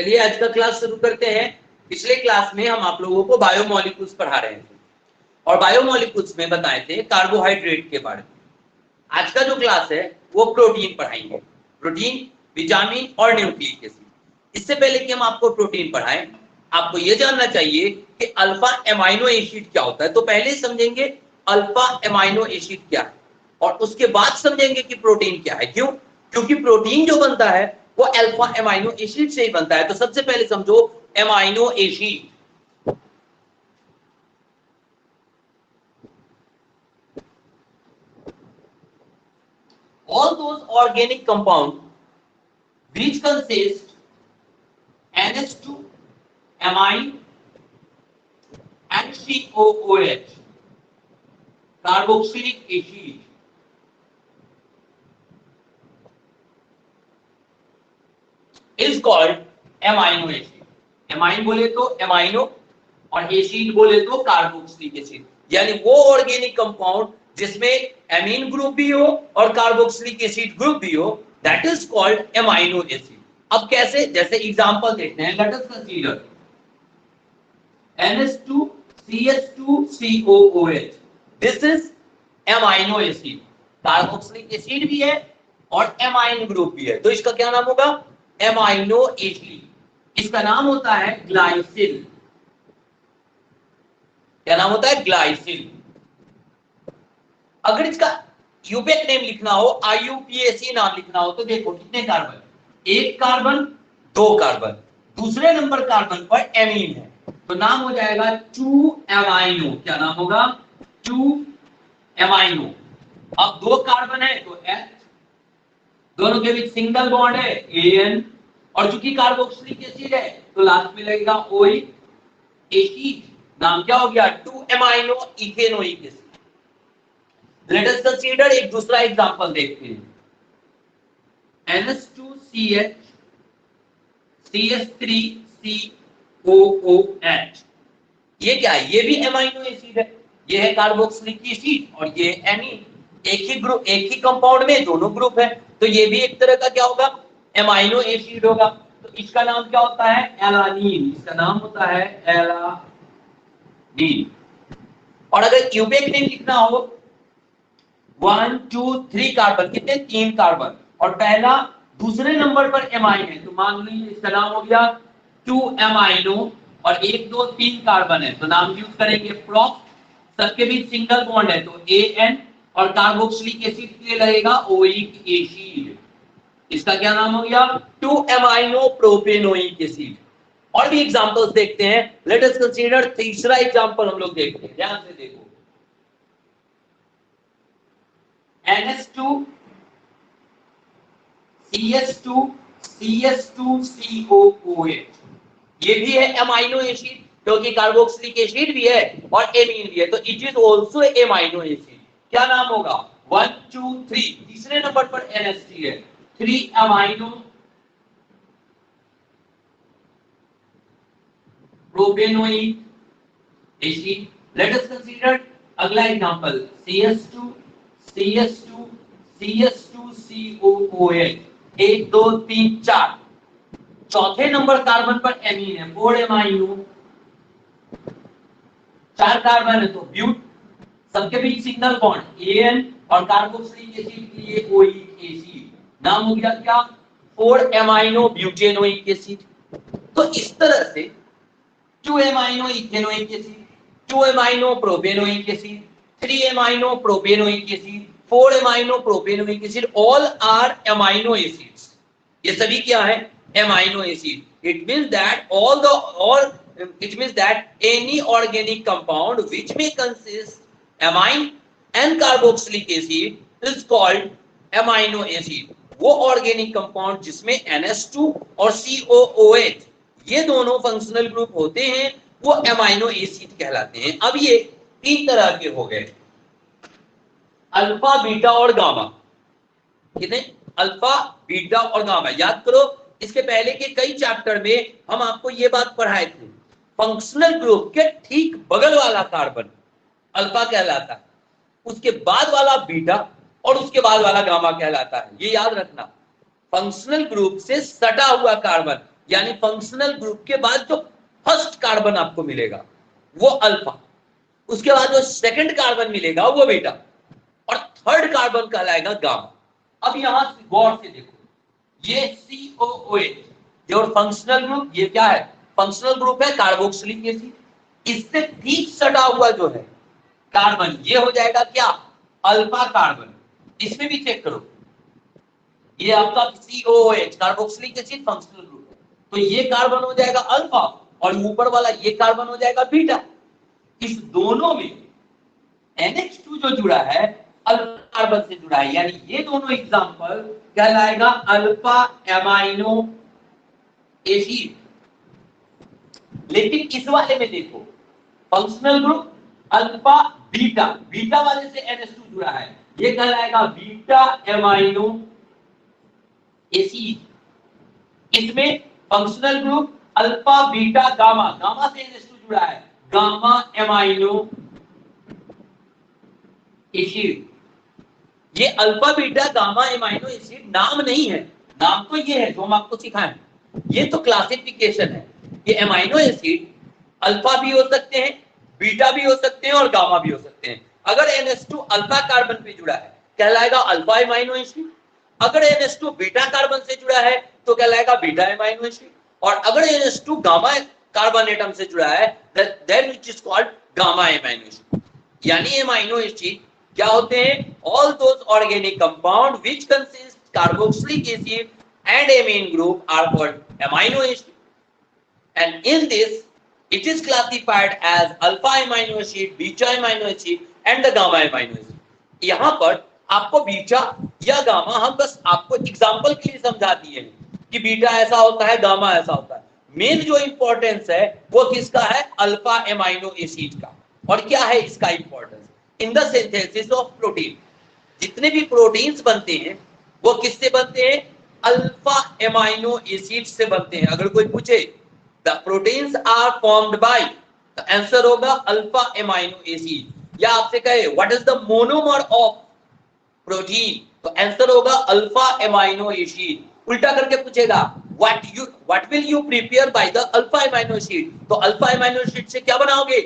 चलिए आज का क्लास शुरू करते हैं। पिछले क्लास में हम आप लोगों को बायोमोलिक्यूल्स पढ़ा रहे थे और बायोमोलिक्यूल्स में बताए थे कार्बोहाइड्रेट के बारे में। आज का जो क्लास है वो प्रोटीन पढ़ाएंगे, प्रोटीन, विटामिन और न्यूक्लिक एसिड। इससे पहले कि हम आपको प्रोटीन पढ़ाएं, आपको यह जानना चाहिए कि अल्फा एमाइनो एसिड क्या होता है। तो पहले समझेंगे अल्फा एमाइनो एसिड क्या है और उसके बाद समझेंगे कि प्रोटीन क्या है। क्यों? क्योंकि प्रोटीन जो बनता है वो अल्फा एमाइनो एसिड से ही बनता है। तो सबसे पहले समझो amino acid. All those organic compounds which consist NH2, amine and COOH, carboxylic acid, is called amino acid. Amine बोले तो एमाइनो और एसिड बोले तो कार्बोक्सिलिक एसिड, यानी वो ऑर्गेनिक कंपाउंड जिसमें एमीन ग्रुप भी हो और कार्बोक्सिलिक एसिड ग्रुप भी हो, that is called amino acid. अब कैसे? जैसे एग्जांपल देखते हैं। Let us consider NH2CH2COOH, this is amino acid. Carboxylic acid भी है और एमाइन ग्रुप भी है, तो इसका क्या नाम होगा? Amino acid. इसका नाम होता है ग्लाइसिल। क्या नाम होता है? ग्लाइसिल। अगर इसका यूपेक नेम लिखना हो, IUPAC नाम लिखना हो, तो देखो कितने कार्बन, एक कार्बन, दो कार्बन, दूसरे नंबर कार्बन पर एमीन है, तो नाम हो जाएगा 2 एमाइनो। क्या नाम होगा? 2 एमाइनो। अब दो कार्बन है तो H, दोनों के बीच सिंगल बॉन्ड है AN, और चूंकि कार्बोक्सिलिक एसिड है तो लास्ट में लगेगा OH एसिड। नाम क्या हो गया? 2 amino ethanoic acid. Let us consider एक दूसरा एग्जांपल देखते हैं। NH2CH CH3COOH, ये क्या है? ये भी एमाइनो एसिड है। ये है कार्बोक्सिलिक एसिड और ये एमीन। एक ही ग्रुप, एक ही कंपाउंड में दोनों ग्रुप है, तो ये भी एक तरह का क्या होगा? एमाइनो एसिड होगा। तो इसका नाम क्या होता है? एलानीन। इसका नाम होता है एलानीन। और अगर क्यूबेक नेम लिखना हो, 1 2 3 कार्बन, कितने? 3 कार्बन, और पहला दूसरे नंबर पर एमाइन है, तो मान लीजिए इसका नाम हो गया 2 एमाइनो, और 1 2 3 कार्बन है, तो नाम यूज करेंगे प्रोप। सबके बीच सिंगल बॉन्ड है तो AN, और कार्बोक्सिलिक एसिड के लिए लगेगा ओइक एसिड। इसका क्या नाम हो गया? 2 एमाइनो प्रोपेनोइक एसिड। और भी एग्जांपल्स देखते हैं। लेट अस कंसीडर तीसरा एग्जांपल हम लोग देखते हैं, ध्यान से देखो। NH2CH2CH2COOH, ये भी है एमाइनो एसिड, क्योंकि कार्बोक्सिलिक एसिड भी है और एमीन भी है, तो it is also amino acid. क्या नाम होगा? 1 2 3, तीसरे नंबर पर NH3 है, 3 amino propanoic acid. Let us consider अगला एग्जांपल, CH2CH2CH2COOH, 1 2 3 4, चौथे नंबर कार्बन पर एमीन है, 4 एमाइनो, 4 कार्बन है तो ब्यूट, सबके बीच सिंगल बॉन्ड AN, और कार्बोक्सिलिक एसिड के लिए ओइक एसिड। नाम हो गया क्या? 4 एमाइनो ब्यूटेनोइक एसिड। तो इस तरह से 2 amino ethanoic acid, 2 amino propanoic acid, 3 amino propanoic acid, 4 amino propanoic acid, all are amino acids. ये सभी क्या है? Amino acid. It means that any organic compound which may consist amine and carboxylic acid is called amino acid। वो organic compound जिसमें NH2 और COOH ये दोनों functional group होते हैं, वो एमाइनो एसिड कहलाते हैं। अब ये तीन तरह के हो गए, अल्फा, बीटा और गामा। कितने? अल्फा, बीटा और गामा। याद करो, इसके पहले के कई चैप्टर में हम आपको ये बात पढ़ाए थे, फंक्शनल ग्रुप के ठीक बगल वाला कार्बन अल्फा कहलाता है, उसके बाद वाला बीटा और उसके बाद वाला गामा कहलाता है। ये याद रखना, फंक्शनल ग्रुप से सटा हुआ कार्बन यानी फंक्शनल ग्रुप के बाद जो फर्स्ट कार्बन आपको मिलेगा वो अल्फा, उसके बाद जो सेकंड कार्बन मिलेगा वो बीटा, और थर्ड कार्बन कहलाएगा गामा। अब यहां गौर से देखो, ये COOH और फंक्शनल ग्रुप, ये क्या है? फंक्शनल ग्रुप है कार्बोक्सिलिक एसिड। इससे ठीक सटा हुआ जो है कार्बन, ये हो जाएगा क्या? Alpha carbon. इसमें भी चेक करो, ये आपका COOH carboxylic acid functional group है, तो ये कार्बन हो जाएगा अल्फा और ऊपर वाला ये कार्बन हो जाएगा बीटा। इस दोनों में NH2 जो जुड़ा है अल्फा कार्बन से जुड़ा है, यानी ये दोनों एग्जांपल कहलाएगा अल्फा एमाइनो एसिड। लेकिन इस वाले में देखो, functional group alpha beta, beta वाले से NH2 जुड़ा है, ये कहलाएगा बीटा एमाइनो एसिड। इसमें functional group alpha beta gamma, gamma से NH2 जुड़ा है, गामा एमाइनो एसिड। ये alpha beta gamma amino acid नाम नहीं है, नाम तो ये है जो हम आपको सिखाएं, ये तो क्लासिफिकेशन है। ये एमाइनो एसिड अल्फा भी हो सकते हैं, बीटा भी हो सकते हैं और गामा भी हो सकते हैं। अगर NH2 अल्फा कार्बन पे जुड़ा है कहलाएगा अल्फा एमाइनो एसिड, अगर NH2 बीटा कार्बन से जुड़ा है तो कहलाएगा बीटा एमाइनो एसिड, और अगर NH2 गामा कार्बन एटम से जुड़ा है then it is called gamma amino acid. यानी एमाइनो एसिड क्या होते हैं? All those organic compound which consist carboxylic acid and amine group are called amino acid, and in this it is classified as alpha amino acid, beta amino acid and the gamma amino acid। यहां पर आपको beta या gamma हम बस आपको example के लिए समझा दिए हैं कि बीटा ऐसा होता है, गामा ऐसा होता है। मेन जो इंपॉर्टेंस है वो किसका है? अल्फा एमाइनो एसिड का। और क्या है इसका importance? In the synthesis of protein, जितने भी प्रोटीन्स बनते हैं वो किससे बनते हैं? अल्फा एमाइनो एसिड से बनते हैं। अगर कोई पूछे the proteins are formed by, तो आंसर होगा अल्फा एमाइनो एसिड। या आपसे कहे what is the monomer of protein, तो आंसर होगा अल्फा एमाइनो एसिड। उल्टा करके पूछेगा what will you prepare by the alpha amino acid, तो अल्फा एमाइनो एसिड से क्या बनाओगे?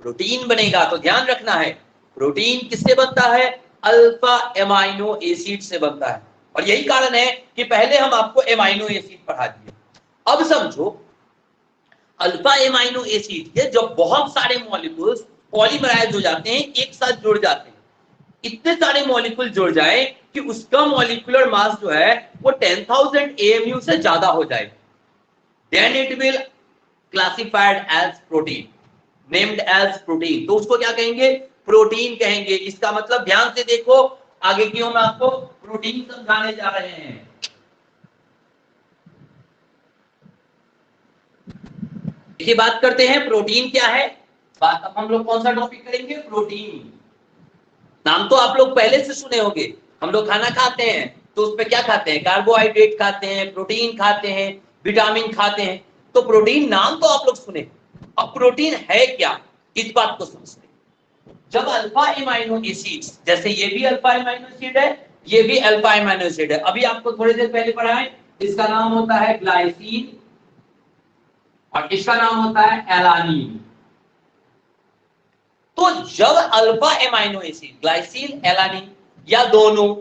प्रोटीन बनेगा। तो ध्यान रखना है, प्रोटीन किससे बनता है? अल्फा एमाइनो एसिड से बनता है। और यही कारण है कि पहले हम आपको एमाइनो एसिड पढ़ा दिए। अब समझो, अल्फा एमाइनो एसिड के जब बहुत सारे मॉलिक्यूल्स पॉलीमराइज हो जाते हैं, एक साथ जुड़ जाते हैं, इतने सारे मॉलिक्यूल जुड़ जाए कि उसका मॉलिक्यूलर मास जो है वो 10,000 AMU से ज्यादा हो जाए, then it will classified as protein, named as protein. तो उसको क्या कहेंगे? प्रोटीन कहेंगे। इसका मतलब ध्यान से देखो, आगे की हम आपको प्रोटीन समझाने जा रहे हैं। देखिए, बात करते हैं प्रोटीन क्या है। बात अब हम लोग कौन सा टॉपिक करेंगे? प्रोटीन। नाम तो आप लोग पहले से सुने होंगे। हम लोग खाना खाते हैं तो उसमें क्या खाते हैं? कार्बोहाइड्रेट खाते हैं, प्रोटीन खाते हैं, विटामिन खाते हैं। तो प्रोटीन नाम तो आप लोग सुने। अब प्रोटीन है क्या, इस बात को समझते हैं। जब अल्फा एमाइनो एसिड्स, जैसे ये भी अल्फा एमाइनो एसिड है, ये भी अल्फा एमाइनो एसिड है, अभी आपको थोड़ी देर पहले पढ़ाए, इसका नाम होता है ग्लाइसिन और इसका नाम होता है एलानिन। तो जब alpha amino acid, glycine, alanine या दोनों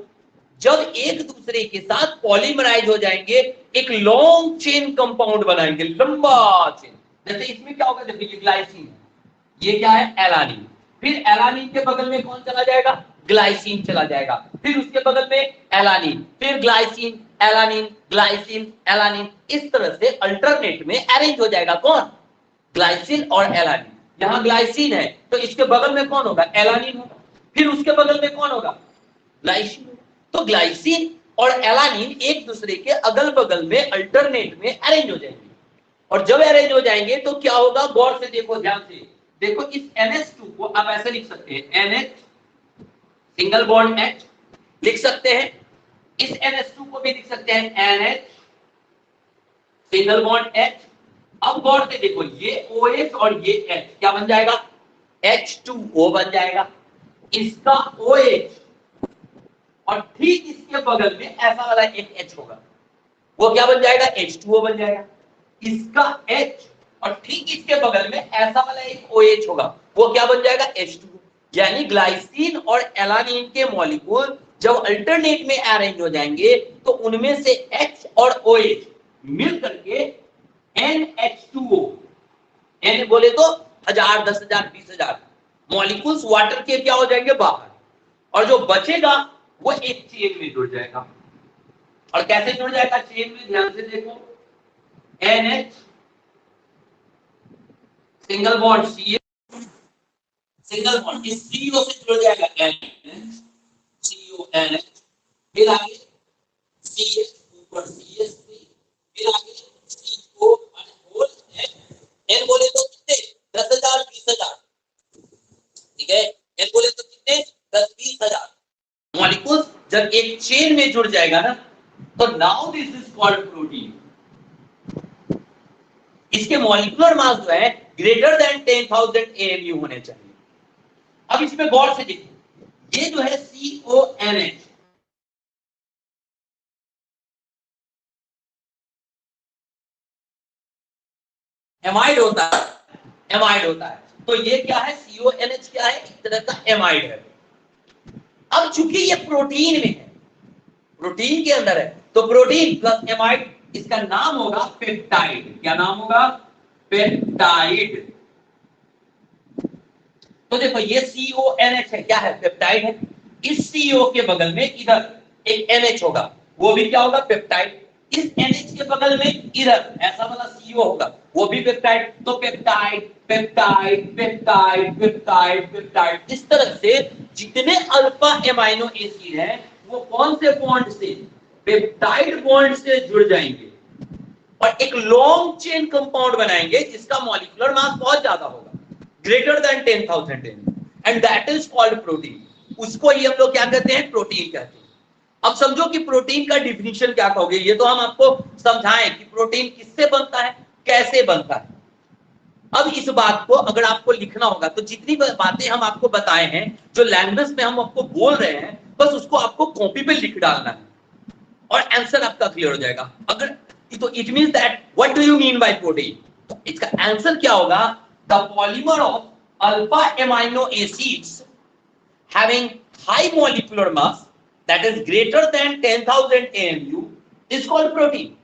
जब एक दूसरे के साथ पॉलीमराइज हो जाएंगे, एक लॉन्ग चेन कंपाउंड बनाएंगे, लंबा चेन। जैसे इसमें क्या होगा? देखिए, ये ग्लाइसिन, ये क्या है? एलानिन। फिर एलानिन के बगल में कौन चला जाएगा? ग्लाइसिन चला जाएगा। फिर उसके बगल में एलानिन, फिर ग्लाइसिन, एलानिन, ग्लाइसिन, एलानिन। इस तरह से अल्टरनेट में अरेंज हो जाएगा। कौन? ग्लाइसिन और एलानिन। यहां ग्लाइसिन है तो इसके बगल में कौन होगा? एलानिन होगा। फिर उसके बगल में कौन होगा? ग्लाइसिन। तो ग्लाइसिन और एलानिन एक दूसरे के अगल बगल में अल्टरनेट में अरेंज हो जाएंगे। और जब अरेंज हो जाएंगे तो क्या होगा? गौर से देखो, ध्यान से देखो। इस NH2 को आप ऐसे लिख सकते हैं, NH सिंगल बॉन्ड H लिख सकते हैं। इस NH2 को भी लिख सकते हैं NH सिंगल बॉन्ड H। अब गौर से देखो, ये OH और ये H क्या बन जाएगा? H2O बन जाएगा। इसका OH और ठीक इसके बगल में ऐसा वाला एक H होगा, वो क्या बन जाएगा? H2O बन जाएगा। इसका H और ठीक इसके बगल में ऐसा वाला एक OH होगा, वो क्या बन जाएगा H2। यानी ग्लाइसिन और एलानिन के मॉलिक्यूल जब अल्टरनेट में अरेंज हो जाएंगे तो उनमें से H और OH मिल करके NH2O, N बोले तो 1000, 10,000, 20,000 मॉलिक्यूल्स वाटर के क्या हो जाएंगे बाहर, और जो बचेगा वो एक चेन में जुड़ जाएगा। और कैसे जुड़ जाएगा चेन में, ध्यान से देखो, NH single bond CH, single bond इस CO से जुड़ जाएगा NH, CONH, फिर आगे CH, ऊपर CH3, फिर आगे CO और होल N बोले तो कितने 10,000, 20,000, ठीक है, N बोले तो कितने 10-20,000 मॉलिक्यूल्स जब एक चेन में जुड़ जाएगा ना, तो now this is called protein. इसके मॉलिक्यूलर मास जो है ग्रेटर देन 10,000 AMU होने चाहिए। अब इसमें गौर से देखिए, ये जो है CONH, एमाइड होता है, एमाइड होता है, तो ये क्या है CONH क्या है, एक तरह का एमाइड है। अब चूंकि ये प्रोटीन में है, प्रोटीन के अंदर है, तो प्रोटीन प्लस एमाइड, इसका नाम होगा पेप्टाइड। क्या नाम होगा, पेप्टाइड। तो देखो ये CONH है, क्या है, पेप्टाइड है। इस CO के बगल में इधर एक NH होगा, वो भी क्या होगा, पेप्टाइड। इस NH के बगल में इधर ऐसा वाला CO होगा, वो भी पेप्टाइड। तो peptide peptide peptide peptide peptide, इस तरह से जितने अल्फा एमाइनो एसिड है वो कौन से बॉन्ड से, पेप्टाइड बॉन्ड से जुड़ जाएंगे और एक लॉन्ग चेन कंपाउंड बनाएंगे जिसका मॉलिक्यूलर मास बहुत ज्यादा होगा, greater than 10,000 and that is called protein. उसको ही हम लोग क्या कहते हैं, प्रोटीन कहते हैं। अब समझो कि प्रोटीन का डिफिनीशन क्या कहोगे, ये तो हम आपको समझाएं कि प्रोटीन किससे बनता है, कैसे बनता है। अब इस बात को अगर आपको लिखना होगा तो जितनी बातें हम आपको बताए हैं, जो लैंग्वेज में हम आपको बोल रहे हैं, बस उसको आपको कॉपी पे लिख डालना है और आंसर आपका क्लियर हो जाएगा। अगर तो it means that what do you mean by protein, तो इसका आंसर क्या होगा, the polymer of alpha amino acids having high molecular mass that is greater than 10,000 AMU is called protein.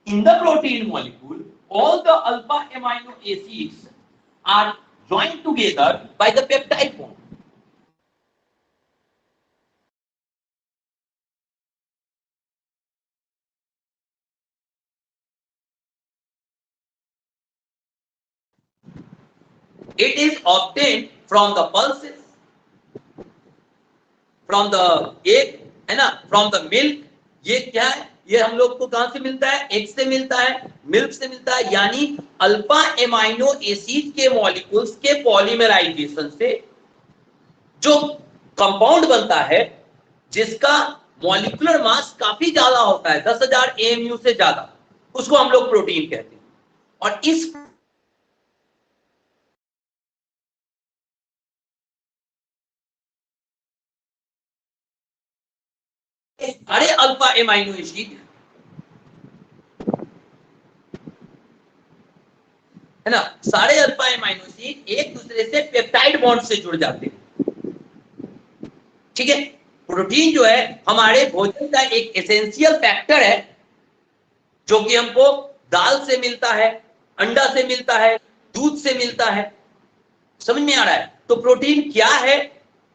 In the protein molecule, all the alpha amino acids are joined together by the peptide bond. It is obtained from the pulses, from the egg, है ना, from the milk। ये क्या है, ये हम लोग को कहां से मिलता है, एग से मिलता है, मिल्क से मिलता है। यानी अल्फा एमाइनो एसिड के मॉलिक्यूल्स के पॉलीमराइजेशन से जो कंपाउंड बनता है जिसका मॉलिक्यूलर मास काफी ज्यादा होता है, 10,000 AMU से ज्यादा, उसको हम लोग प्रोटीन कहते हैं। और इस सारे अल्फा एमाइनो एसिड, है ना, सारे अल्फा एमाइनो एसिड एक दूसरे से पेप्टाइड बॉन्ड से जुड़ जाते हैं, ठीक है। प्रोटीन जो है हमारे भोजन का एक एसेंशियल फैक्टर है, जो कि हमको दाल से मिलता है, अंडा से मिलता है, दूध से मिलता है। समझ में आ रहा है, तो प्रोटीन क्या है,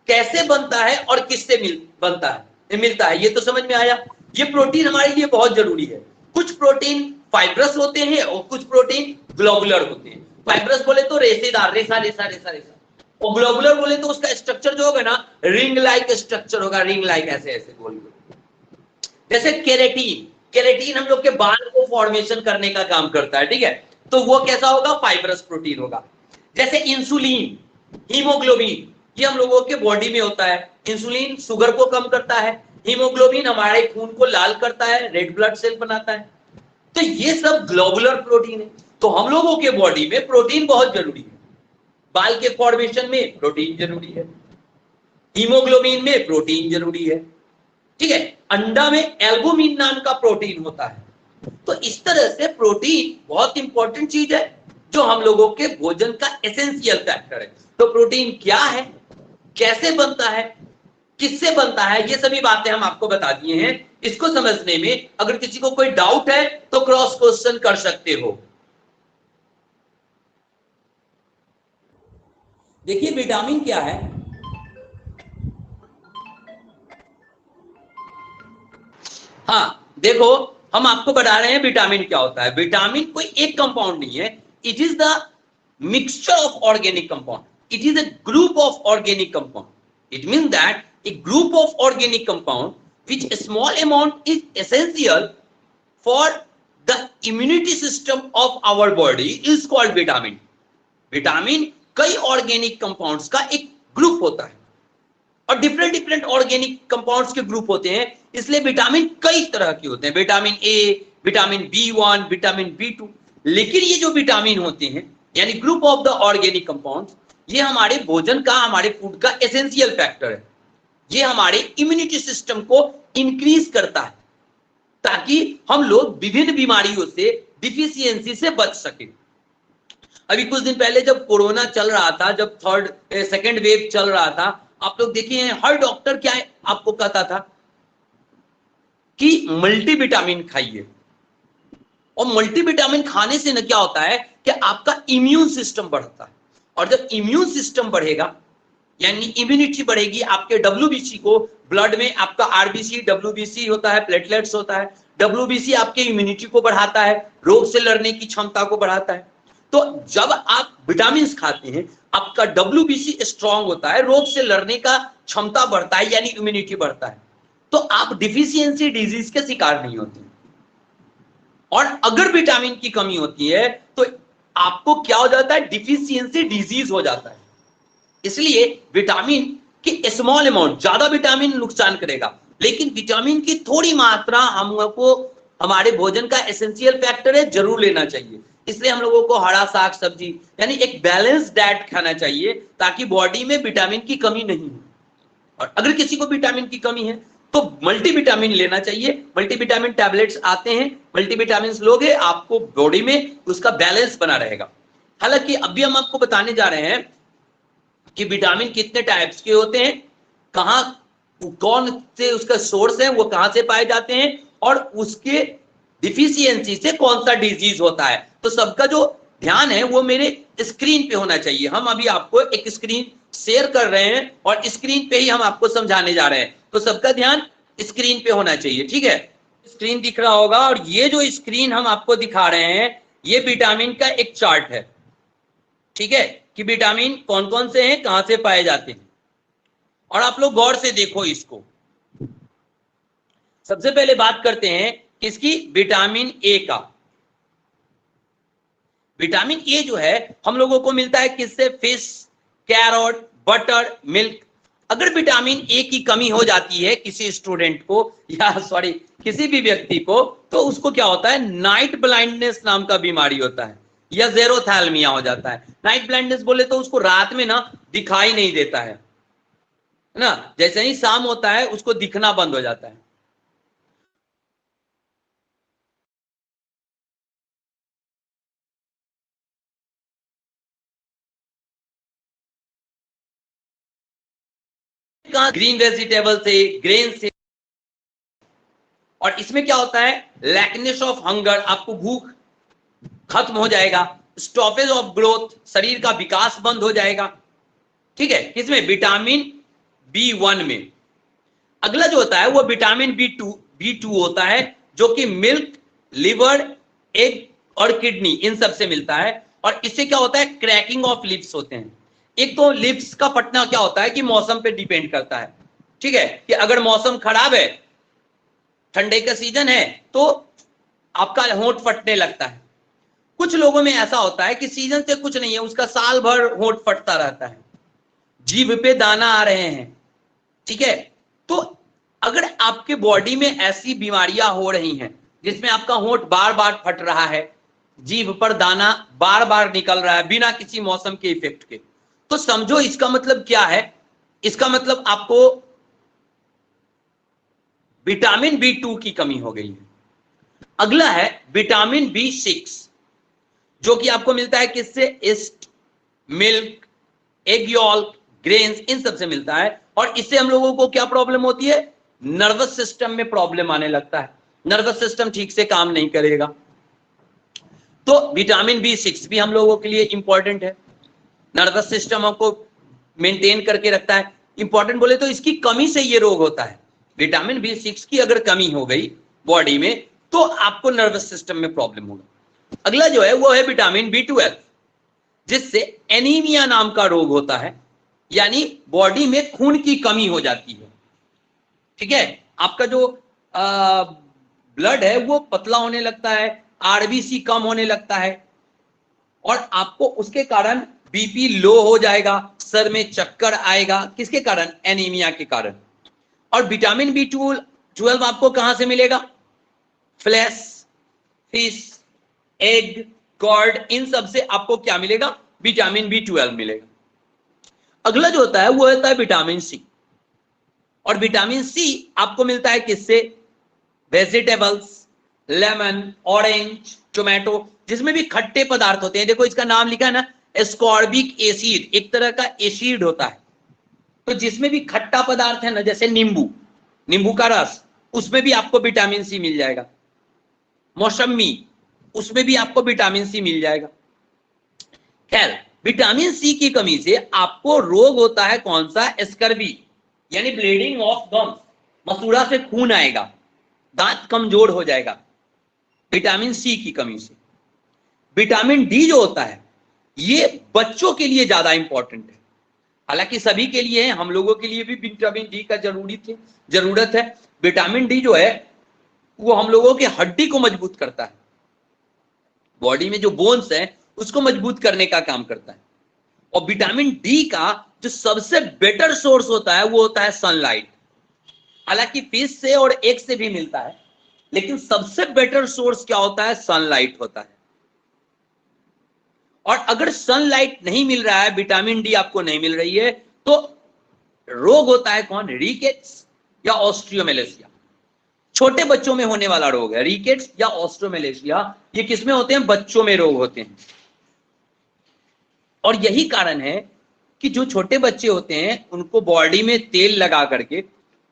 कैसे बनता है और किससे बनता है, मिलता है, ये तो समझ में आया। ये प्रोटीन हमारे लिए बहुत जरूरी है। कुछ प्रोटीन फाइब्रस होते हैं और कुछ प्रोटीन ग्लोबुलर होते हैं। फाइब्रस बोले तो रेसेदार, रेसा रेसा रेसा रेसा, और ग्लोबुलर बोले तो उसका स्ट्रक्चर जो होगा ना, रिंग लाइक स्ट्रक्चर होगा, रिंग लाइक ऐसे ऐसे गोल। जैसे केरेटीन, केरेटीन हम लोग के बाल को फॉर्मेशन करने का काम करता है, ठीक है, तो वो कैसा होगा, फाइब्रस प्रोटीन होगा। जैसे इंसुलिन, हीमोग्लोबिन, ये हम लोगों के बॉडी में होता है। इंसुलिन शुगर को कम करता है, हीमोग्लोबिन हमारे खून को लाल करता है, रेड ब्लड सेल बनाता है। तो ये सब ग्लोबुलर प्रोटीन है। तो हम लोगों के बॉडी में प्रोटीन बहुत जरूरी है। बाल के फॉर्मेशन में प्रोटीन जरूरी है, हीमोग्लोबिन में प्रोटीन जरूरी है, ठीक है। अंडा में एल्बुमिन नाम का प्रोटीन होता है, तो इस तरह से प्रोटीन बहुत इंपॉर्टेंट चीज है जो हम लोगों के भोजन का एसेंशियल फैक्टर है। तो प्रोटीन क्या है, कैसे बनता है, किससे बनता है, ये सभी बातें हम आपको बता दिए हैं। इसको समझने में अगर किसी को कोई डाउट है तो क्रॉस क्वेश्चन कर सकते हो। देखिए विटामिन क्या है। हाँ देखो, हम आपको बता रहे हैं विटामिन क्या होता है। विटामिन कोई एक कंपाउंड नहीं है, it is the mixture of organic compound, it is a group of organic compound. It mean that a group of organic compound which a small amount is essential for the immunity system of our body is called vitamin। Vitamin कई organic compounds का एक group होता है और different different organic compounds के group होते हैं, इसलिए विटामिन कई तरह के होते हैं, vitamin A, vitamin B1, vitamin B2। लेकिन ये जो विटामिन होते हैं यानी group of the organic compounds, ये हमारे भोजन का, हमारे फूड का एसेंशियल फैक्टर है। ये हमारे इम्यूनिटी सिस्टम को इंक्रीज करता है ताकि हम लोग विभिन्न बीमारियों से, डिफिशियंसी से बच सके। अभी कुछ दिन पहले जब कोरोना चल रहा था, जब सेकेंड वेव चल रहा था, आप लोग देखिए हर डॉक्टर क्या आपको कहता था कि मल्टीविटामिन खाइए। और मल्टीविटामिन खाने से न क्या होता है कि आपका इम्यून सिस्टम बढ़ता है, और जब इम्यून सिस्टम बढ़ेगा यानी इम्यूनिटी बढ़ेगी, आपके डब्ल्यूबीसी को, ब्लड में आपका आरबीसी, डब्ल्यूबीसी होता है, प्लेटलेट्स होता है, डब्ल्यूबीसी आपके इम्यूनिटी को बढ़ाता है, रोग से लड़ने की क्षमता को बढ़ाता है। तो जब आप विटामिन खाते हैं आपका डब्ल्यूबीसी स्ट्रांग होता है, रोग से लड़ने का क्षमता बढ़ता है यानी इम्यूनिटी बढ़ता है, तो आप डिफिशियंसी डिजीज के शिकार नहीं होते। और अगर विटामिन की कमी होती है तो आपको क्या हो जाता है, डिफिशियंसी डिजीज हो जाता है। इसलिए विटामिन की स्मॉल अमाउंट, ज्यादा विटामिन नुकसान करेगा, लेकिन विटामिन की थोड़ी मात्रा हमको, हमारे भोजन का एसेंशियल फैक्टर है, जरूर लेना चाहिए। इसलिए हम लोगों को हरा साग सब्जी यानी एक बैलेंस डाइट खाना चाहिए ताकि बॉडी में विटामिन की कमी नहीं हो। और अगर किसी को विटामिन की कमी है तो मल्टीविटामिन लेना चाहिए। मल्टीविटामिन टैबलेट्स आते हैं, मल्टीविटामिन लोगे आपको बॉडी में उसका बैलेंस बना रहेगा। हालांकि अभी हम आपको बताने जा रहे हैं कि विटामिन कितने टाइप्स के होते हैं, कहां, कौन से उसका सोर्स है, वो कहां से पाए जाते हैं, और उसके डिफिशियंसी से कौन सा डिजीज होता है। तो सबका जो ध्यान है वो मेरे स्क्रीन पे होना चाहिए। हम अभी आपको एक स्क्रीन शेयर कर रहे हैं और स्क्रीन पे ही हम आपको समझाने जा रहे हैं, तो सबका ध्यान स्क्रीन पे होना चाहिए, ठीक है। स्क्रीन दिख रहा होगा, और ये जो स्क्रीन हम आपको दिखा रहे हैं ये विटामिन का एक चार्ट है, ठीक है, कि विटामिन कौन कौन से हैं, कहां से पाए जाते हैं। और आप लोग गौर से देखो इसको। सबसे पहले बात करते हैं किसकी, विटामिन ए का। विटामिन ए जो है हम लोगों को मिलता है किससे, फिश, कैरोट, बटर, मिल्क। अगर विटामिन ए की कमी हो जाती है किसी स्टूडेंट को, या सॉरी किसी भी व्यक्ति को, तो उसको क्या होता है, नाइट ब्लाइंडनेस नाम का बीमारी होता है, या जेरोथैल्मिया हो जाता है। नाइट ब्लाइंडनेस बोले तो उसको रात में ना दिखाई नहीं देता है ना, जैसे ही शाम होता है उसको दिखना बंद हो जाता है। ग्रीन वेजिटेबल से, ग्रेन से। और इसमें क्या होता है, लैकनेस ऑफ हंगर, आपको भूख खत्म हो जाएगा, स्टॉपेज ऑफ ग्रोथ, शरीर का विकास बंद हो जाएगा, ठीक है, किसमें, विटामिन B1 में। अगला जो होता है वो विटामिन B2 होता है, जो कि मिल्क, लिवर, एग और किडनी, इन सब से मिलता है। और इससे क्या होता है, क्रैकिंग ऑफ लिप्स होते हैं। एक तो लिप्स का फटना क्या होता है कि मौसम पे डिपेंड करता है, ठीक है, कि अगर मौसम खराब है, ठंडे का सीजन है, तो आपका होंठ फटने लगता है। कुछ लोगों में ऐसा होता है कि सीजन से कुछ नहीं है, उसका साल भर होंठ फटता रहता है, जीभ पे दाना आ रहे हैं, ठीक है। तो अगर आपके बॉडी में ऐसी बीमारियां हो रही हैं जिसमें आपका होंठ बार बार फट रहा है, जीभ पर दाना बार बार निकल रहा है बिना किसी मौसम के इफेक्ट के, तो समझो इसका मतलब क्या है, इसका मतलब आपको विटामिन B2 की कमी हो गई है। अगला है विटामिन B6, जो कि आपको मिलता है किससे? ईस्ट, मिल्क, एग यॉल्क, ग्रेन्स, इन सब से मिलता है। और इससे हम लोगों को क्या प्रॉब्लम होती है? नर्वस सिस्टम में प्रॉब्लम आने लगता है, नर्वस सिस्टम ठीक से काम नहीं करेगा। तो विटामिन B6 भी हम लोगों के लिए इंपॉर्टेंट है, नर्वस सिस्टम को मेंटेन करके रखता है। इंपॉर्टेंट बोले तो इसकी कमी से ये रोग होता है। विटामिन B6 की अगर कमी हो गई बॉडी में तो आपको नर्वस सिस्टम में प्रॉब्लम होगा। अगला जो है वो है विटामिन B12, जिससे एनीमिया नाम का रोग होता है, यानी बॉडी में खून की कमी हो जाती है। ठीक है, आपका जो ब्लड है वो पतला होने लगता है, आरबीसी कम होने लगता है, और आपको उसके कारण बीपी लो हो जाएगा, सर में चक्कर आएगा। किसके कारण? एनीमिया के कारण। और विटामिन B12 आपको कहां से मिलेगा? फ्लैश, फिश, एग, कॉर्ड, इन सब से आपको क्या मिलेगा? विटामिन B12 मिलेगा। अगला जो होता है वो होता है विटामिन C, और विटामिन C आपको मिलता है किससे? वेजिटेबल्स, लेमन, ऑरेंज, टोमेटो, जिसमें भी खट्टे पदार्थ होते हैं। देखो इसका नाम लिखा है ना, एस्कॉर्बिक एसिड, एक तरह का एसिड होता है। तो जिसमें भी खट्टा पदार्थ है ना, जैसे नींबू, नींबू का रस, उसमें भी आपको विटामिन C मिल जाएगा। मौसमी, उसमें भी आपको विटामिन C मिल जाएगा। खैर, विटामिन C की कमी से आपको रोग होता है कौन सा? स्कर्वी, यानी ब्लीडिंग ऑफ गम्स, मसूड़ा से खून आएगा, दांत कमजोर हो जाएगा, विटामिन C की कमी से। विटामिन D जो होता है ये बच्चों के लिए ज्यादा इंपॉर्टेंट है, हालांकि सभी के लिए है, हम लोगों के लिए भी विटामिन D का जरूरत है। विटामिन D जो है वो हम लोगों के हड्डी को मजबूत करता है, बॉडी में जो बोन्स है उसको मजबूत करने का काम करता है। और विटामिन D का जो सबसे बेटर सोर्स होता है वो होता है सनलाइट। हालांकि फिश से और एग से भी मिलता है, लेकिन सबसे बेटर सोर्स क्या होता है? सनलाइट होता है। और अगर सनलाइट नहीं मिल रहा है, विटामिन D आपको नहीं मिल रही है, तो रोग होता है कौन? रिकेट्स या ऑस्टियोमेलेशिया। छोटे बच्चों में होने वाला रोग है रिकेट्स या ऑस्टियोमेलेशिया। ये किसमें होते हैं? बच्चों में रोग होते हैं। और यही कारण है कि जो छोटे बच्चे होते हैं उनको बॉडी में तेल लगा करके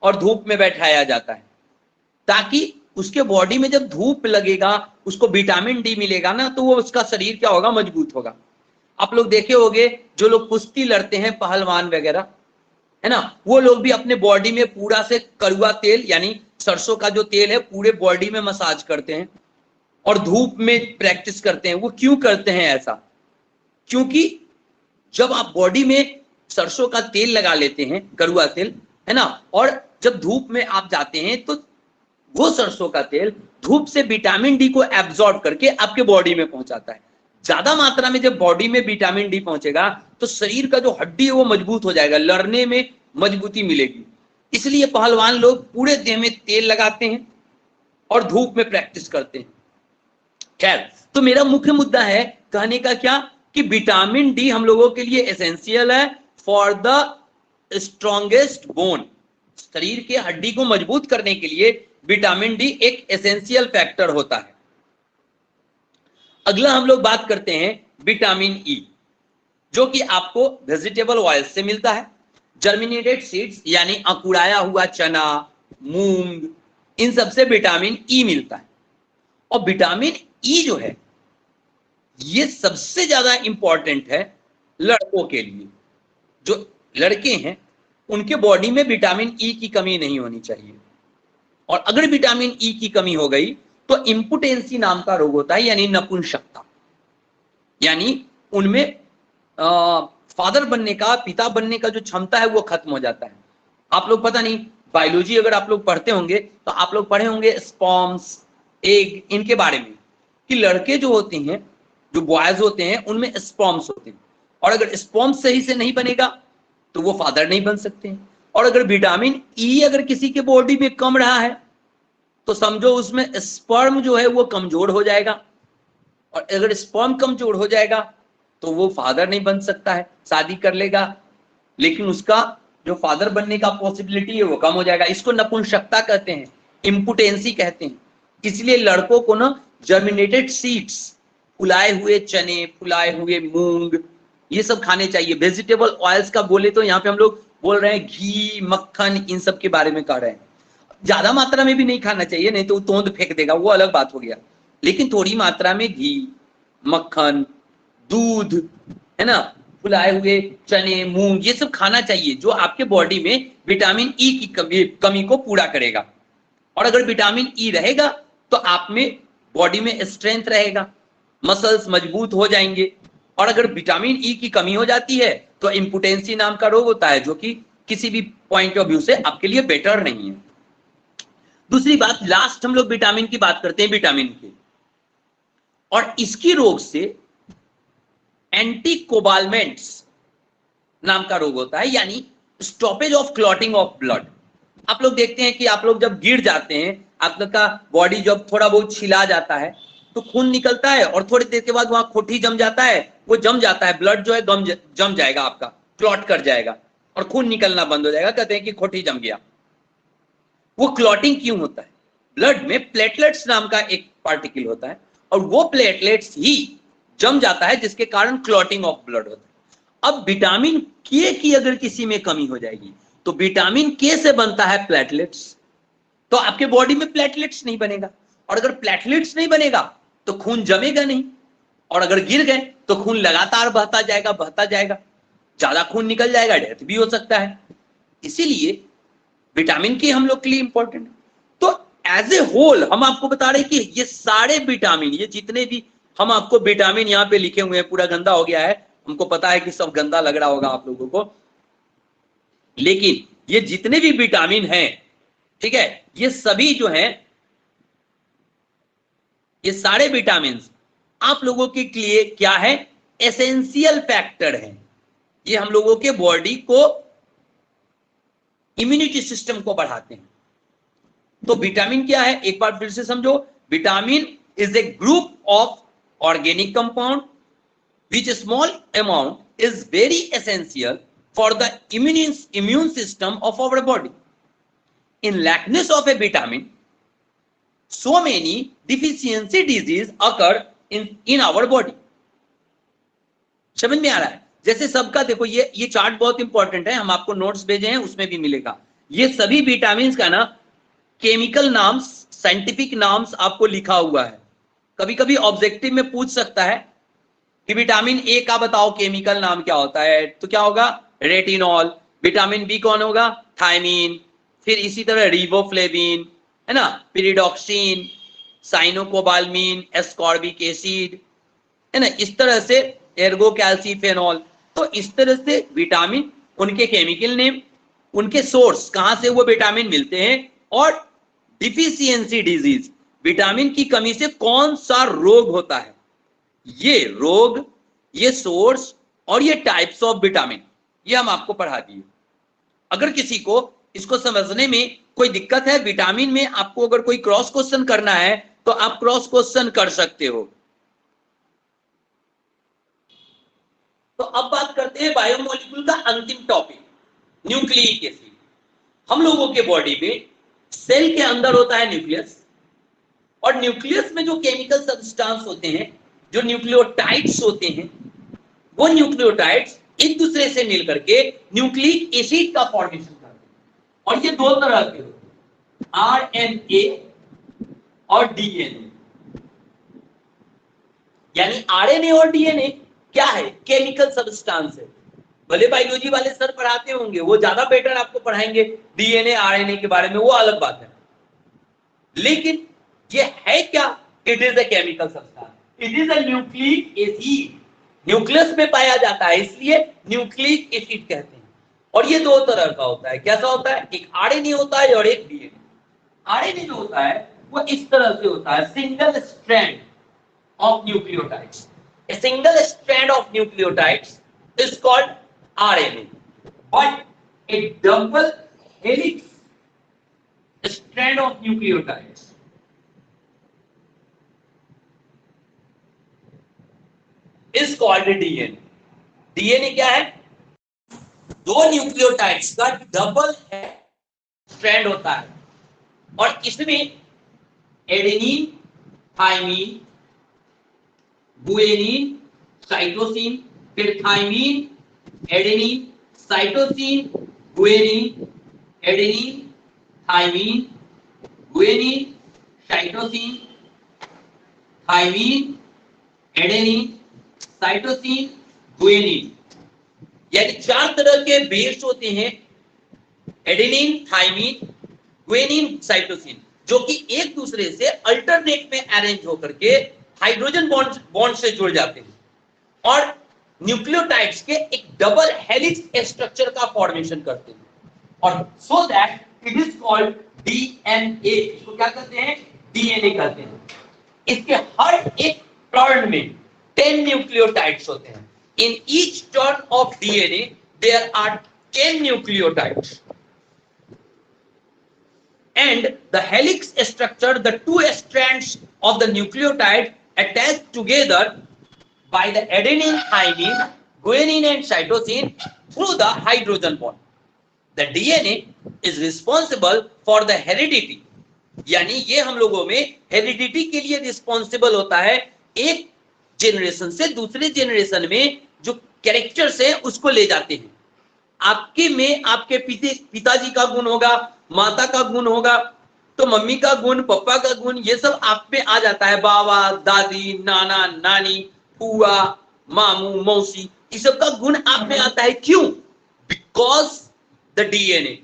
और धूप में बैठाया जाता है, ताकि उसके बॉडी में जब धूप लगेगा उसको विटामिन D मिलेगा ना, तो वो उसका शरीर क्या होगा? मजबूत होगा। आप लोग देखे होंगे जो लोग कुश्ती लड़ते हैं, पहलवान वगैरह, है ना, वो लोग भी अपने बॉडी में पूरा से कड़वा तेल यानी सरसों का जो तेल है पूरे बॉडी में मसाज करते हैं और धूप में प्रैक्टिस करते हैं। वो क्यों करते हैं ऐसा? क्योंकि जब आप बॉडी में सरसों का तेल लगा लेते हैं, कड़वा तेल, है ना, और जब धूप में आप जाते हैं तो वो सरसों का तेल धूप से विटामिन D को एब्जॉर्ब करके आपके बॉडी में पहुंचाता है। ज्यादा मात्रा में जब बॉडी में विटामिन D पहुंचेगा तो शरीर का जो हड्डी है वो मजबूत हो जाएगा, लड़ने में मजबूती मिलेगी। इसलिए पहलवान लोग पूरे देह में तेल लगाते हैं और धूप में प्रैक्टिस करते हैं। खैर, तो मेरा मुख्य मुद्दा है कहने का क्या कि विटामिन D हम लोगों के लिए एसेंशियल है फॉर द स्ट्रॉन्गेस्ट बोन। शरीर के हड्डी को मजबूत करने के लिए विटामिन D एक एसेंशियल फैक्टर होता है। अगला हम लोग बात करते हैं विटामिन E, जो कि आपको वेजिटेबल ऑयल से मिलता है। जर्मिनेटेड सीड्स यानी अंकुराया हुआ चना, मूंग, इन सब से विटामिन E मिलता है। और विटामिन E जो है ये सबसे ज्यादा इंपॉर्टेंट है लड़कों के लिए। जो लड़के हैं उनके बॉडी में विटामिन E की कमी नहीं होनी चाहिए, और अगर विटामिन E की कमी हो गई तो इम्पोटेंसी नाम का रोग होता है, यानी नपुंसकता, यानी उनमें फादर बनने का, पिता बनने का जो क्षमता है वो खत्म हो जाता है। आप लोग पता नहीं बायोलॉजी अगर आप लोग पढ़ते होंगे तो आप लोग पढ़े होंगे स्पर्म्स, एग, इनके बारे में, कि लड़के जो होते हैं, जो बॉयज होते हैं, उनमें स्पर्म्स होते हैं, और अगर स्पर्म सही से नहीं बनेगा तो वो फादर नहीं बन सकते हैं। और अगर विटामिन E अगर किसी के बॉडी में कम रहा है तो समझो उसमें स्पर्म जो है वो कमजोर हो जाएगा, और अगर स्पर्म कमजोर हो जाएगा तो वो फादर नहीं बन सकता है। शादी कर लेगा लेकिन उसका जो फादर बनने का पॉसिबिलिटी है वो कम हो जाएगा। इसको नपुंसकता कहते हैं, इम्पोटेंसी कहते हैं। इसलिए लड़कों को ना जर्मिनेटेड सीड्स, फुलाए हुए चने, फुलाए हुए मूंग, ये सब खाने चाहिए। वेजिटेबल ऑयल्स का बोले तो यहाँ पे हम लोग बोल रहे हैं घी, मक्खन, इन सब के बारे में कह रहे हैं। ज्यादा मात्रा में भी नहीं खाना चाहिए, नहीं तो तोंद फेंक देगा, वो अलग बात हो गया। लेकिन थोड़ी मात्रा में घी, मक्खन, दूध, है ना, फुलाए हुए चने, मूंग, ये सब खाना चाहिए, जो आपके बॉडी में विटामिन ई की कमी को पूरा करेगा। और अगर विटामिन ई रहेगा तो आप में बॉडी में स्ट्रेंथ रहेगा, मसल्स मजबूत हो जाएंगे। और अगर विटामिन ई की कमी हो जाती है तो इम्पोटेंसी नाम का रोग होता है, जो कि किसी भी पॉइंट ऑफ व्यू से आपके लिए बेटर नहीं है। दूसरी बात, लास्ट हम लोग विटामिन की बात करते हैं, विटामिन के, और इसकी रोग से एंटीकोबालमेंट्स नाम का रोग होता है, यानी stoppage of clotting of blood. आप लोग देखते हैं कि आप लोग जब गिर जाते हैं, आप लोग का बॉडी जब थोड़ा बहुत छिला जाता है तो खून निकलता है, और थोड़ी देर के बाद वहां खोटी जम जाता है, वो जम जाता है, ब्लड जो है जम जाएगा, आपका क्लॉट कर जाएगा और खून निकलना बंद हो जाएगा, कहते हैं कि खोटी जम गया। वो क्लॉटिंग क्यों होता है? ब्लड में प्लेटलेट्स नाम का एक पार्टिकल होता है, और वो प्लेटलेट्स ही जम जाता है, जिसके कारण क्लॉटिंग ऑफ ब्लड होता है। अब विटामिन के की अगर किसी में कमी हो जाएगी तो विटामिन के से बनता है प्लेटलेट्स, तो आपके बॉडी में प्लेटलेट्स नहीं बनेगा, और अगर प्लेटलेट्स नहीं बनेगा तो खून जमेगा नहीं, और अगर गिर गए तो खून लगातार बहता जाएगा, बहता जाएगा, ज्यादा खून निकल जाएगा, डेथ भी हो सकता है। इसीलिए विटामिन के हम लोग के लिए इंपॉर्टेंट है। तो एज ए होल हम आपको बता रहे हैं कि ये सारे विटामिन, ये जितने भी हम आपको विटामिन यहाँ पे लिखे हुए हैं, पूरा गंदा हो गया है, हमको पता है कि सब गंदा लग रहा होगा आप लोगों को, लेकिन ये जितने भी विटामिन हैं, ठीक है, ये सभी जो हैं, ये सारे विटामिन आप लोगों के लिए क्या है? एसेंशियल फैक्टर है। ये हम लोगों के बॉडी को, इम्यूनिटी सिस्टम को बढ़ाते हैं। तो विटामिन क्या है, एक बार फिर से समझो। Vitamin is a group of organic compound which small amount is very essential for the immune system of our body. In lackness of a vitamin, so many deficiency disease occur in our body. समझ में आ रहा है? जैसे सबका देखो, ये chart बहुत important है, हम आपको नोट्स भेजे हैं, उसमें भी मिलेगा। ये सभी विटामिन का ना केमिकल नाम्स, साइंटिफिक नाम्स आपको लिखा हुआ है। कभी कभी ऑब्जेक्टिव में पूछ सकता है कि विटामिन ए का बताओ केमिकल नाम क्या होता है, तो क्या होगा? रेटिनॉल। विटामिन बी कौन होगा? थायमीन। फिर इसी तरह रिबोफ्लेविन, है ना, पिरिडॉक्सिन, साइनोकोबाल्मीन, एस्कॉर्बिक एसिड, है ना, इस तरह से एर्गो कैल्सीफेनॉल। तो इस तरह से विटामिन, उनके केमिकल नेम, उनके सोर्स, कहां से वो विटामिन मिलते हैं, और डिफिशियंसी डिजीज, विटामिन की कमी से कौन सा रोग होता है, ये रोग, ये सोर्स, और ये टाइप्स ऑफ विटामिन, ये हम आपको पढ़ा दिए। अगर किसी को इसको समझने में कोई दिक्कत है, विटामिन में आपको अगर कोई क्रॉस क्वेश्चन करना है तो आप क्रॉस क्वेश्चन कर सकते हो। तो अब बात करते हैं बायोमोलिक्यूल का अंतिम टॉपिक, न्यूक्लिक एसिड। हम लोगों के बॉडी में सेल के अंदर होता है न्यूक्लियस, और न्यूक्लियस में जो केमिकल सब्सटेंस होते हैं, जो न्यूक्लियोटाइड्स होते हैं, वो न्यूक्लियोटाइड्स एक दूसरे से मिलकर के न्यूक्लिक एसिड का फॉर्मेशन करते हैं। और ये दो तरह के होते हैं, आरएनए और डीएनए। यानी आरएनए और डीएनए क्या है? केमिकल सब्सटेंस है। भले बायोलॉजी वाले सर पढ़ाते होंगे, वो ज्यादा बेटर आपको पढ़ाएंगे डीएनए आरएनए के बारे में, वो अलग बात है। लेकिन ये है क्या? It is a chemical substance, it is a nucleic acid. Nucleus में पाया जाता है, इसलिए न्यूक्लिक एसिड कहते हैं। और ये दो तरह का होता है। कैसा होता है? एक आरएनए होता है और एक डीएनए। आरएनए जो होता है वो इस तरह से होता है, single strand of nucleotides. A single strand of nucleotides is called RNA, but a double helix strand of nucleotides is called DNA. DNA क्या है? दो न्यूक्लियोटाइड्स का डबल स्ट्रैंड होता है, और इसमें एडेनिन, थाइमीन, गुएनिन, साइटोसिन, फिर thymine, adenine, cytosine, guanine, adenine, thymine, guanine, cytosine, thymine, adenine, cytosine, guanine, यानी 4 तरह के बेस होते हैं, एडेनिन, थाइमीन, गुएनिन, साइटोसिन, जो कि एक दूसरे से अल्टरनेट में अरेंज होकर के हाइड्रोजन बॉन्ड से जुड़ जाते हैं और न्यूक्लियोटाइड्स के एक डबल हेलिक्स स्ट्रक्चर का फॉर्मेशन करते हैं, और so that it is called DNA. इसको क्या कहते हैं? डीएनए कहते हैं। इसके हर एक टर्न में 10 न्यूक्लियोटाइड्स होते हैं। In each turn of DNA there are 10 nucleotides, and the helix structure, the 2 strands of the nucleotide attached together by the adenine, thymine, guanine and cytosine through the hydrogen bond. The DNA is responsible for the heredity, यानी ये हम लोगों में heredity के लिए responsible होता है। एक जेनरेशन से दूसरे जेनरेशन में जो कैरेक्टर्स है उसको ले जाते हैं। आपके में आपके पिताजी का गुण होगा, माता का गुण होगा, तो मम्मी का गुण, पापा का गुण, ये सब आप में आ जाता है। बाबा, दादी, नाना, नानी, फूआ, मामू, मौसी, इस सब का गुण आप में आता है। क्यों? Because the DNA.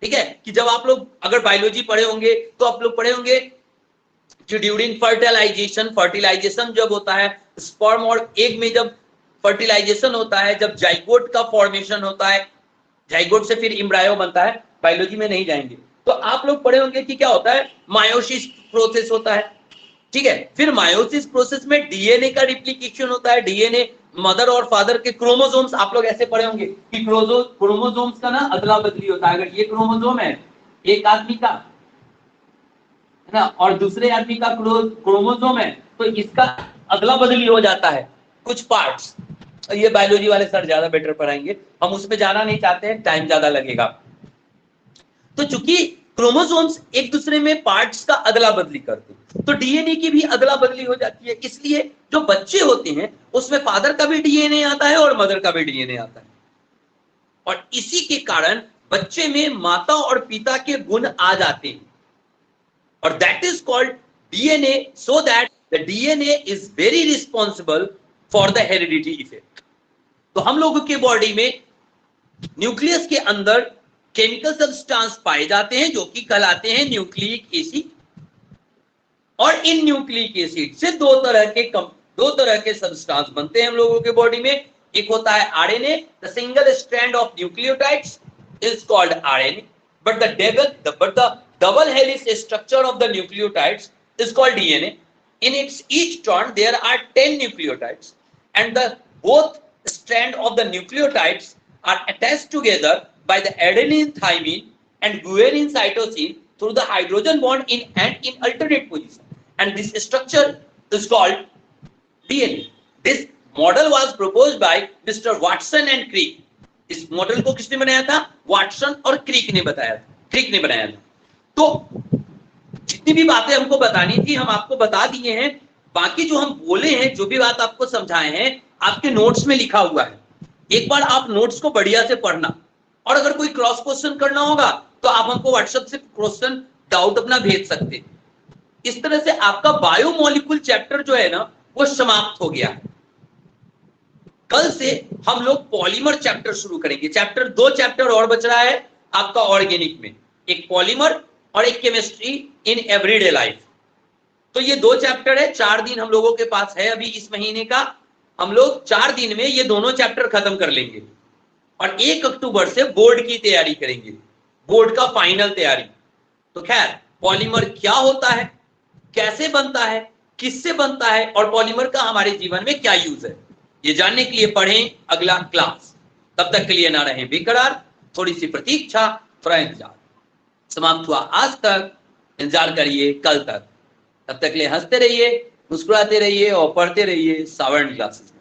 ठीक है, कि जब आप लोग अगर बायोलॉजी पढ़े होंगे तो आप लोग पढ़े होंगे कि ड्यूरिंग फर्टिलाइजेशन जब होता है, स्पर्म और एग में जब फर्टिलाइजेशन होता है, जब जाइगोट का फॉर्मेशन होता है, जाइगोट से फिर एम्ब्रायो बनता है। बायोलॉजी में नहीं जाएंगे तो आप लोग पढ़े होंगे कि क्या होता है, मायोसिस प्रोसेस होता है। ठीक है, फिर मायोसिस प्रोसेस में डीएनए का रिप्लिकेशन होता है। डीएनए मदर और फादर के क्रोमोसोम्स, आप लोग ऐसे पढ़े होंगे कि क्रोमोसोम्स का ना अदला बदली होता है। अगर ये क्रोमोसोम है एक आदमी का, है ना, और दूसरे आदमी का क्रोमोसोम है, तो इसका अदला बदली हो जाता है कुछ पार्ट्स। ये बायोलॉजी वाले सर ज्यादा बेटर पढ़ाएंगे, हम उसमें जाना नहीं चाहते हैं, टाइम ज्यादा लगेगा। तो चूंकि क्रोमोसोम्स एक दूसरे में पार्ट्स का अदला बदली करते हैं, तो डीएनए की भी अदला बदली हो जाती है। इसलिए जो बच्चे होते हैं उसमें फादर का भी डीएनए आता है और मदर का भी डीएनए आता है, और इसी के कारण बच्चे में माता और पिता के गुण आ जाते हैं, और that is called DNA. So that the DNA is very responsible for the heredity effect. तो हम लोगों के बॉडी में न्यूक्लियस के अंदर केमिकल सब्सटेंस पाए जाते हैं जो कि कहलाते हैं न्यूक्लिक एसिड, और इन न्यूक्लिक एसिड से दो तरह के सब्सटेंस बनते हैं हम लोगों के बॉडी में। एक होता है RNA, the single strand of nucleotides is called RNA, but the double helix structure of the nucleotides is called DNA. In its each turn there are 10 nucleotides, and the both strand of the nucleotides are attached together by the adenine, thymine and guanine cytosine through the hydrogen bond in alternate position, and this structure is called DNA. This model was proposed by Mr. Watson and Crick. इस model को किसने बनाया था? Watson और क्रिक ने बनाया था। तो जितनी भी बातें हमको बतानी थी हम आपको बता दिए हैं। बाकी जो हम बोले हैं, जो भी बात आपको समझाए हैं, आपके नोट्स में लिखा हुआ है। एक बार आप नोट्स को बढ़िया से पढ़ना, और अगर कोई क्रॉस क्वेश्चन करना होगा तो आप हमको व्हाट्सएप से क्वेश्चन डाउट अपना भेज सकते हैं। इस तरह से आपका बायोमोलिक्यूल चैप्टर जो है ना वो समाप्त हो गया है। कल से हम लोग पॉलीमर चैप्टर शुरू करेंगे। दो चैप्टर और बच रहा है आपका ऑर्गेनिक में, एक पॉलीमर और एक केमिस्ट्री इन एवरीडे लाइफ। तो ये 2 चैप्टर है। 4 दिन हम लोगों के पास है अभी इस महीने का। हम लोग 4 दिन में ये दोनों चैप्टर खत्म कर लेंगे, और 1 अक्टूबर से बोर्ड की तैयारी करेंगे, बोर्ड का फाइनल तैयारी। तो खैर, पॉलीमर क्या होता है, कैसे बनता है, किससे बनता है, और पॉलीमर का हमारे जीवन में क्या यूज है, ये जानने के लिए पढ़ें अगला क्लास। तब तक के लिए ना रहें बेकरार, थोड़ी सी प्रतीक्षा, थोड़ा इंतजार। समाप्त हुआ आज तक, इंतजार करिए कल तक। तब तक के लिए हंसते रहिए, मुस्कुराते रहिए और पढ़ते रहिए सावर्ण क्लासेस।